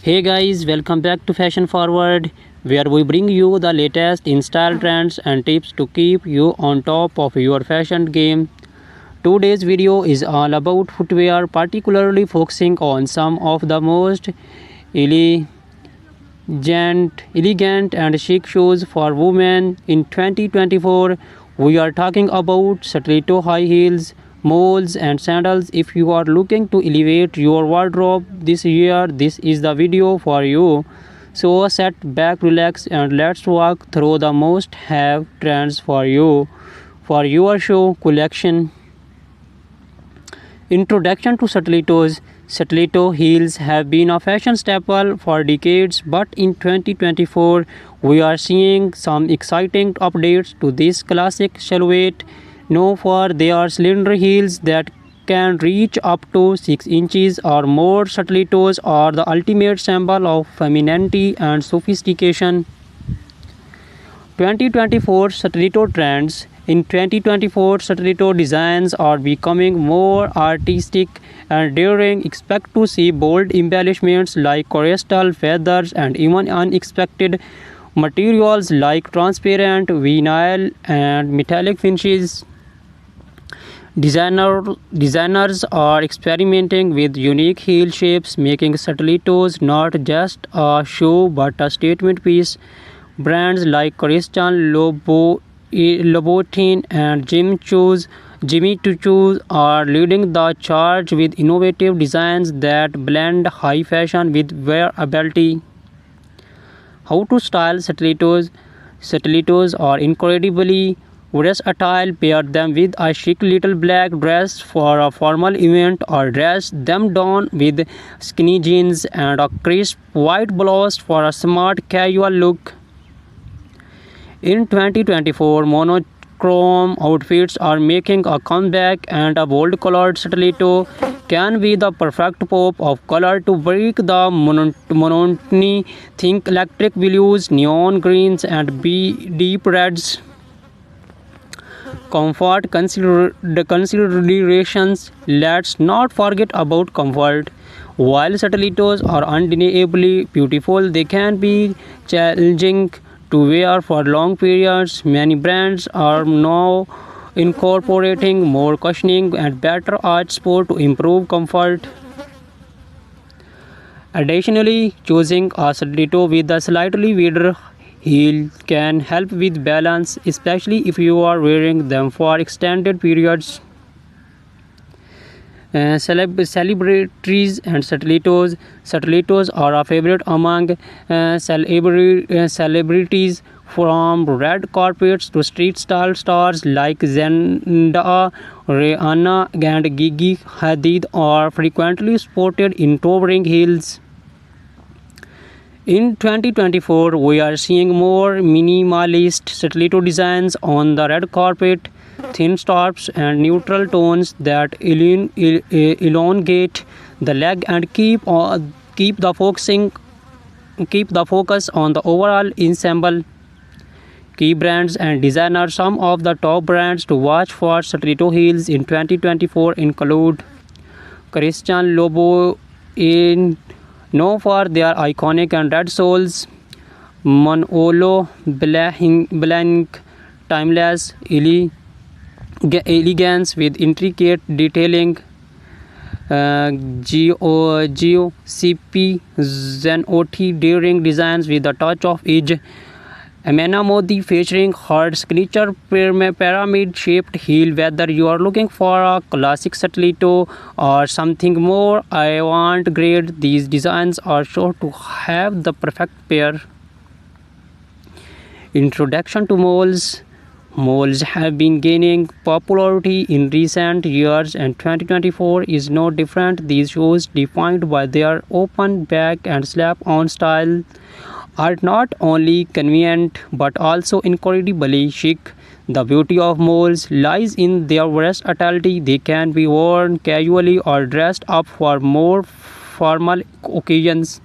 Hey guys, welcome back to Fashion Forward, where we bring you the latest in style trends and tips to keep you on top of your fashion game. Today's video is all about footwear, particularly focusing on some of the most elegant, elegant and chic shoes for women in 2024. We are talking about stiletto high heels, moles, and sandals. If you are looking to elevate your wardrobe this year, this is the video for you. So sit back, relax, and let's walk through the most have trends for you for your show collection. Introduction to stilettos. Stiletto heels have been a fashion staple for decades, but in 2024 we are seeing some exciting updates to this classic silhouette. Known for their slender heels that can reach up to 6 inches or more, stilettos are the ultimate symbol of femininity and sophistication. 2024 stiletto trends. In 2024, stiletto designs are becoming more artistic and daring. Expect to see bold embellishments like crystal feathers and even unexpected materials like transparent vinyl and metallic finishes. Designers are experimenting with unique heel shapes, making stilettos not just a shoe but a statement piece. Brands like Christian Louboutin and Jimmy Choo are leading the charge with innovative designs that blend high fashion with wearability. How to style stilettos? Stilettos are incredibly versatile. Pair them with a chic little black dress for a formal event, or dress them down with skinny jeans and a crisp white blouse for a smart casual look. In 2024, monochrome outfits are making a comeback, and a bold colored stiletto can be the perfect pop of color to break the monotony. Think electric blues, neon greens, and deep reds. Comfort considerations. Let's not forget about comfort. While stilettos are undeniably beautiful, they can be challenging to wear for long periods. Many brands are now incorporating more cushioning and better arch support to improve comfort. Additionally, choosing a stiletto with a slightly wider heel can help with balance, especially if you are wearing them for extended periods. Celebrities and stilettos. Stilettos are a favorite among celebrities, from red carpets to street style stars like Zendaya, Rihanna, and Gigi Hadid are frequently sported in towering heels. In 2024, we are seeing more minimalist stiletto designs on the red carpet, thin straps and neutral tones that elongate the leg and keep the focus on the overall ensemble. Key brands and designers. Some of the top brands to watch for stiletto heels in 2024 include Christian Louboutin, known for their iconic and red soles; Manolo Blahnik, timeless elegance with intricate detailing; Giuseppe Zanotti, daring designs with a touch of edge; Amena Modi, featuring her signature pyramid-shaped heel. Whether you are looking for a classic stiletto or something more avant-garde, these designs are sure to have the perfect pair. Introduction to moles. Moles have been gaining popularity in recent years, and 2024 is no different. These shoes, defined by their open back and slap-on style, are not only convenient but also incredibly chic. The beauty of moles lies in their versatility. They can be worn casually or dressed up for more formal occasions.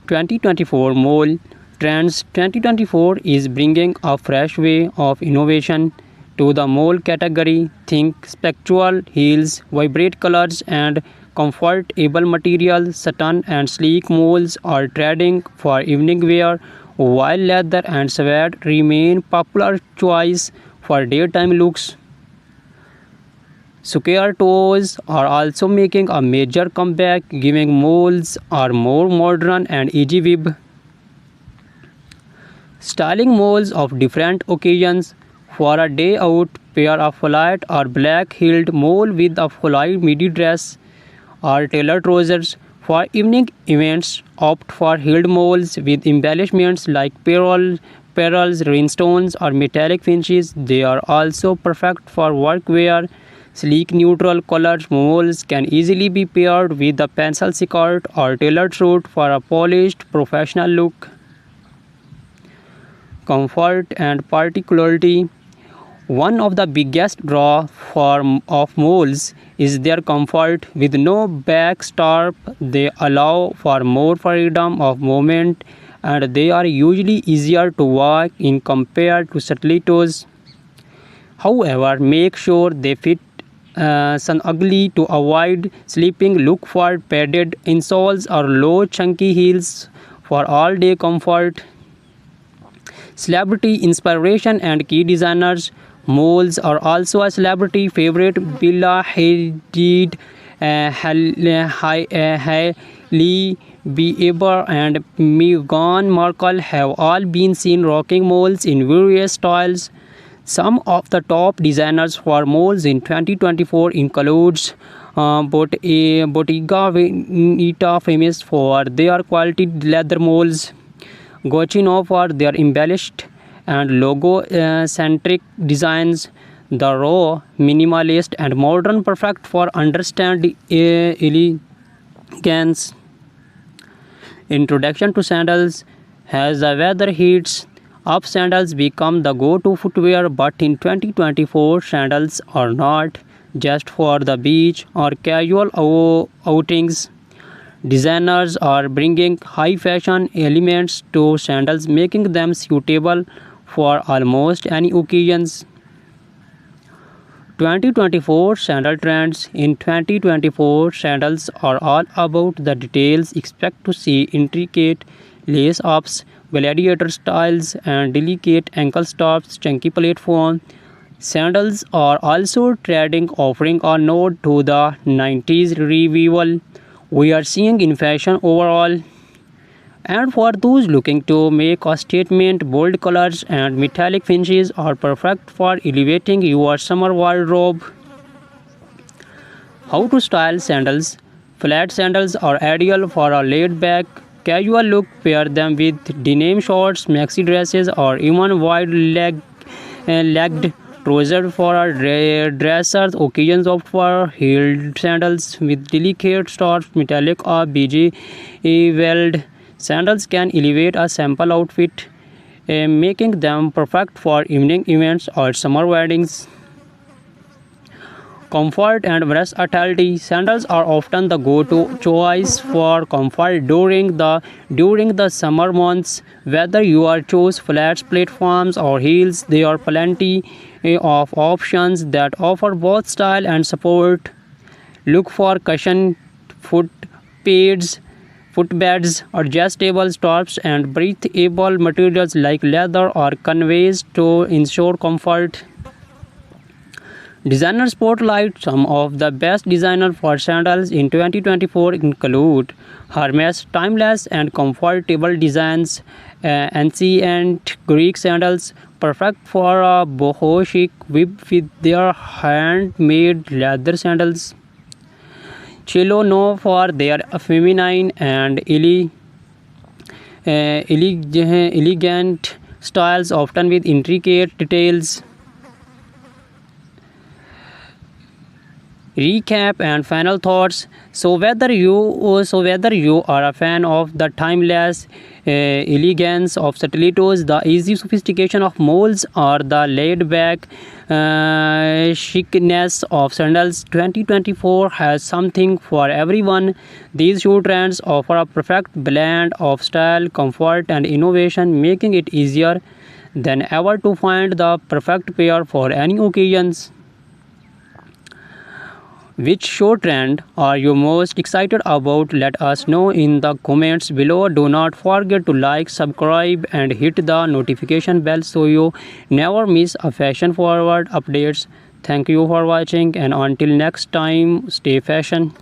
2024 Mole Trends. 2024 is bringing a fresh way of innovation to the mole category. Think spectral heels, vibrant colors, and comfortable material, satin and sleek moles are trending for evening wear, while leather and suede remain popular choice for daytime looks. Square toes are also making a major comeback, giving moles are more modern and easy weave. Styling moles of different occasions. For a day out, pair a flat or black-heeled mole with a full midi dress or tailored trousers. For evening events, opt for heeled moles with embellishments like pearls, rhinestones, or metallic finishes. They are also perfect for work wear. Sleek neutral colored moles can easily be paired with a pencil skirt or tailored suit for a polished professional look. Comfort and particularity. One of the biggest draw of moles is their comfort. With no back strap, they allow for more freedom of movement and they are usually easier to walk in compared to stilettos. However, make sure they fit snugly to avoid slipping. Look for padded insoles or low chunky heels for all-day comfort. Celebrity inspiration and key designers. Moles are also a celebrity favorite. Bella Hadid, Hailey Bieber, and Meghan Markle have all been seen rocking moles in various styles. Some of the top designers for moles in 2024 includes Bottega Veneta, famous for their quality leather moles. Gucci for their embellished and logo-centric designs. The raw, minimalist, and modern, perfect for understand elegance. Introduction to sandals. As the weather heats up, sandals become the go-to footwear, but in 2024, sandals are not just for the beach or casual outings. Designers are bringing high fashion elements to sandals, making them suitable for almost any occasions. 2024 sandal trends. In 2024, sandals are all about the details. Expect to see intricate lace ups, gladiator styles, and delicate ankle stops, chunky platform. Sandals are also trending, offering a nod to the 90s revival we are seeing in fashion overall. And for those looking to make a statement, bold colors and metallic finishes are perfect for elevating your summer wardrobe. How to style sandals. Flat sandals are ideal for a laid-back, casual look. Pair them with denim shorts, maxi dresses, or even wide-legged trousers for a dressers. Occasions opt for heeled sandals with delicate straps, metallic or beige weld. Sandals can elevate a simple outfit, making them perfect for evening events or summer weddings. Comfort and versatility. Sandals are often the go-to choice for comfort during the summer months. Whether you are choose flats, platforms, or heels, there are plenty of options that offer both style and support. Look for cushion foot pads, footbeds, adjustable straps, and breathable materials like leather or canvas to ensure comfort. Designer spotlight. Some of the best designers for sandals in 2024 include Hermes. Timeless and comfortable designs. Ancient Greek sandals, perfect for a boho chic with their handmade leather sandals. Cello known for their feminine and elegant styles, often with intricate details. Recap and final thoughts. So whether you are a fan of the timeless elegance of stilettos, the easy sophistication of molds, or the laid-back chicness of sandals, 2024 has something for everyone. These shoe trends offer a perfect blend of style, comfort, and innovation, making it easier than ever to find the perfect pair for any occasions. Which show trend are you most excited about? Let us know in the comments below. Do not forget to like, subscribe and hit the notification bell so you never miss a fashion forward updates. Thank you for watching and until next time, stay fashion.